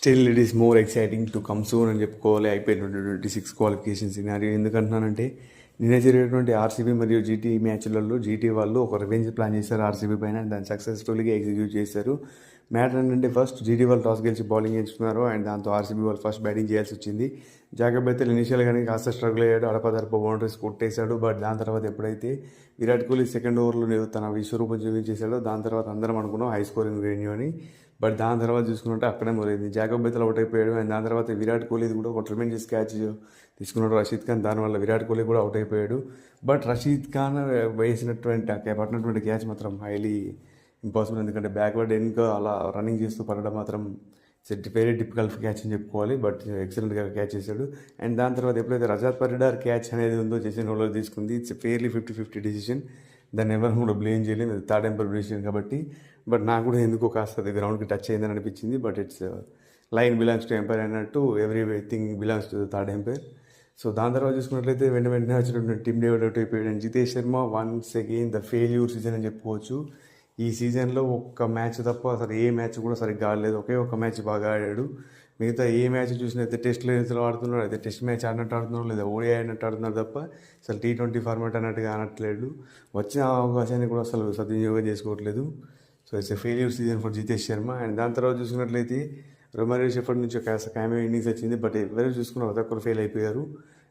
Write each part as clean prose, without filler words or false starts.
Still it is more exciting to come soon అని చెప్పుకోవాలి. IPL 2026 qualification scenario. ఎందుకంటున్నానంటే నిన్న జరిగినటువంటి ఆర్సీబీ మరియు జీటీ మ్యాచ్లలో జీటీ వాళ్ళు ఒక రివెంజ్ ప్లాన్ చేశారు ఆర్సీబీ పైన. దాన్ని సక్సెస్ఫుల్గా ఎగ్జిక్యూట్ చేశారు. మ్యాటర్ ఏంటంటే ఫస్ట్ జీటీ వాళ్ళు టాస్ గెలిచి బౌలింగ్ ఎంచుకున్నారు అండ్ దాంతో ఆర్సీబీ వాళ్ళు ఫస్ట్ బ్యాటింగ్ చేయాల్సి వచ్చింది. జాకబ్ బెత్తెల్ ఇనిషియల్గానే కాస్త స్ట్రగుల్ అయ్యాడు, అడపదడప బౌండరీస్ కొట్టేశాడు. బట్ దాని తర్వాత ఎప్పుడైతే విరాట్ కోహ్లీ సెకండ్ ఓవర్లో తన విశ్వరూపం చూపించేశాడో దాని తర్వాత అందరం అనుకున్నాం హై స్కోరింగ్ రెన్యూ అని. బట్ దాని తర్వాత చూసుకుంటే అక్కడే మొదలైంది. జాకబ్ బెత్తెల్ అవుట్ అయిపోయాడు అండ్ దాని తర్వాత విరాట్ కోహ్లీది కూడా ఒక ట్రిమెండస్ క్యాచ్ తీసుకున్నాడు రషీద్ ఖాన్. దానివల్ల విరాట్ కోహ్లీ కూడా అవుట్ అయిపోయాడు. బట్ రషీద్ ఖాన్ పట్టినటువంటి క్యాచ్ మాత్రం హైలీ ఇంపాసిబుల్. ఎందుకంటే బ్యాక్వర్డ్ ఎన్గా అలా రన్నింగ్ చేస్తూ పడడం మాత్రం వెరీ డిఫికల్ట్ క్యాచ్ అని చెప్పుకోవాలి. బట్ ఎక్సలెంట్గా క్యాచ్ చేశాడు. అండ్ దాని తర్వాత ఎప్పుడైతే రజాత్ పటిడార్ క్యాచ్ అనేది ఉందో జెసిన్ హోల్డర్ తీసుకుంది. It's fairly 50-50 decision. దాన్ని ఎవరు కూడా బ్లేమ్ చేయలేదు, థర్డ్ ఎంపర్ డిసిషన్ కాబట్టి. బట్ నాకు కూడా ఎందుకో కాస్త అది గ్రౌండ్కి టచ్ అయిందని అనిపించింది. But it's line belongs to umpire అన్నట్టు everything belongs to the third umpire. So దాని తర్వాత చూసుకున్నట్లయితే వెంటనే వచ్చినటువంటి టీమ్ డేవిడ్ అవుట్ అయిపోయాడు. And Jitesh Sharma once again the failure season అని చెప్పుకోవచ్చు. ఈ సీజన్లో ఒక్క మ్యాచ్ తప్ప అసలు ఏ మ్యాచ్ కూడా సరిగ్గా ఆడలేదు. ఒకే ఒక్క మ్యాచ్ బాగా ఆడాడు. మిగతా ఏ మ్యాచ్ చూసినైతే టెస్ట్లో ఆడుతున్నాడు, అయితే టెస్ట్ మ్యాచ్ ఆడినట్టు ఆడుతున్నాడు, లేదా ఓడిఐ ఆడినట్టు ఆడుతున్నాడు తప్ప అసలు T20 ఫార్మాట్ అన్నట్టుగా ఆడట్లేదు. వచ్చిన అవకాశాన్ని కూడా అసలు సద్వినియోగం చేసుకోవట్లేదు. So it's a failure season for Jitesh Sharma. And దాని తర్వాత చూసుకున్నట్లయితే రొమారియో షెఫర్డ్ నుంచి ఒక క్యామియో ఇన్నింగ్స్ వచ్చింది. బట్ ఎవరు చూసుకున్న ప్రతి ఒక్కరు ఫెయిల్ అయిపోయారు.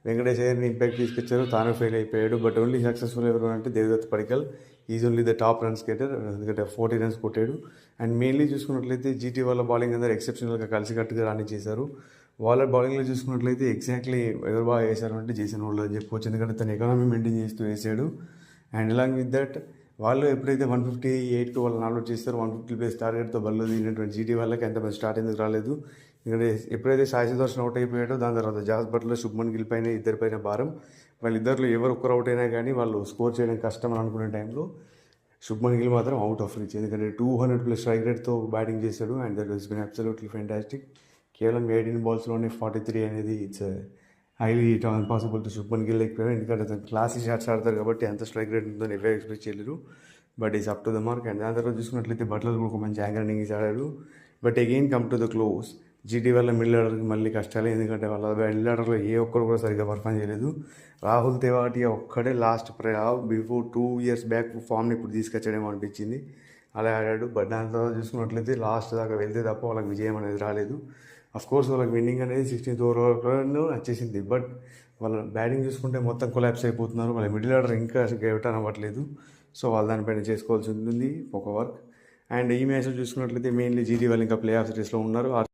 వెంకటేష్ అయ్యర్ని ఇంపాక్ట్ తీసుకొచ్చారు, తాను ఫెయిల్ అయిపోయాడు. బట్ ఓన్లీ సక్సెస్ఫుల్ ఎవరు అంటే Devdutt Padikkal. Is only the top run scorer, ఎందుకంటే 40 runs కొట్టాడు. అండ్ మెయిన్లీ చూసుకున్నట్లయితే జీటీ వాళ్ళ బౌలింగ్ అందరూ ఎక్సెప్షనల్గా కలిసికట్టుగా రాణి చేశారు. వాళ్ళ బౌలింగ్లో చూసుకున్నట్లయితే ఎగ్జాక్ట్లీ ఎవరు బాగా వేశారు అంటే జేసన్ హోల్డర్ అని చెప్పుకోవచ్చు. ఎందుకంటే తన ఎకానమీ మెయింటైన్ చేస్తూ వేసాడు. అండ్ అలాంగ్ విత్ దట్ వాళ్ళు ఎప్పుడైతే 158కి వాళ్ళని అవుట్ చేస్తారో 150+ టార్గెట్తో బల్లో దిగినటువంటి జీటీ వాళ్ళకి ఎంతమంది స్టార్ట్ ఎందుకు రాలేదు. ఎందుకంటే ఎప్పుడైతే సాయి సుదర్శన్ అవుట్ అయిపోయాడో దాని తర్వాత జాస్ బట్లర్, శుభ్మన్ గిల్ పైన ఇద్దరిపైన భారం. వాళ్ళిద్దరిలో ఎవరు ఒక్కరు అవుట్ అయినా కానీ వాళ్ళు స్కోర్ చేయడం కష్టం అని అనుకునే టైంలో శుభ్మన్ గిల్ మాత్రం అవుట్ ఆఫ్ రీచ్. ఎందుకంటే 200+ స్ట్రైక్ రేట్తో బ్యాటింగ్ చేశాడు. And that has been absolutely fantastic. కేవలం 18 balsలోనే 43 అనేది it's highly impossible to Shubman Gill లేకపోయాడు. ఎందుకంటే అతను క్లాసీ షాట్స్ ఆడతారు కాబట్టి అంత స్ట్రైక్ రేట్ ఉందో ఎవరు ఎక్స్పెక్ట్ చేయలేరు. But is up to the mark. And దాని తర్వాత చూసుకున్నట్లయితే బట్లర్ కూడా ఒక మంచి యాంకర్ ఇన్నింగ్స్ ఆడాడు. But again come to the close. GT వల్ల మిడిల్ ఆర్డర్కి మళ్ళీ కష్టాలే. ఎందుకంటే వాళ్ళ మిడిల్ ఆర్డర్లో ఏ ఒక్కరు కూడా సరిగ్గా పర్ఫామ్ చేయలేదు. రాహుల్ తెవాటియా ఒక్కడే లాస్ట్ బిఫోర్ 2 years బ్యాక్ ఫామ్ని ఇప్పుడు తీసుకొచ్చాడేమో అనిపించింది, అలా ఆడాడు. బట్ దాని తర్వాత చూసుకున్నట్లయితే లాస్ట్ దాకా వెళ్తే తప్ప వాళ్ళకి విజయం అనేది రాలేదు. అఫ్కోర్స్ వాళ్ళకి విన్నింగ్ అనేది 16th ఓవర్లో వచ్చేసింది. బట్ వాళ్ళ బ్యాటింగ్ చూసుకుంటే మొత్తం కొలాప్స్ అయిపోతున్నారు. వాళ్ళ మిడిల్ ఆర్డర్ ఇంకా గెవటన్ అవ్వట్లేదు. సో వాళ్ళు దానిపైన చేసుకోవాల్సి ఉంటుంది ఒక వర్క్. అండ్ ఈ మ్యాచ్లో చూసుకున్నట్లయితే మెయిన్లీ జీటీ వాళ్ళు ఇంకా ప్లే ఆఫ్ సిరీస్లో ఉన్నారు.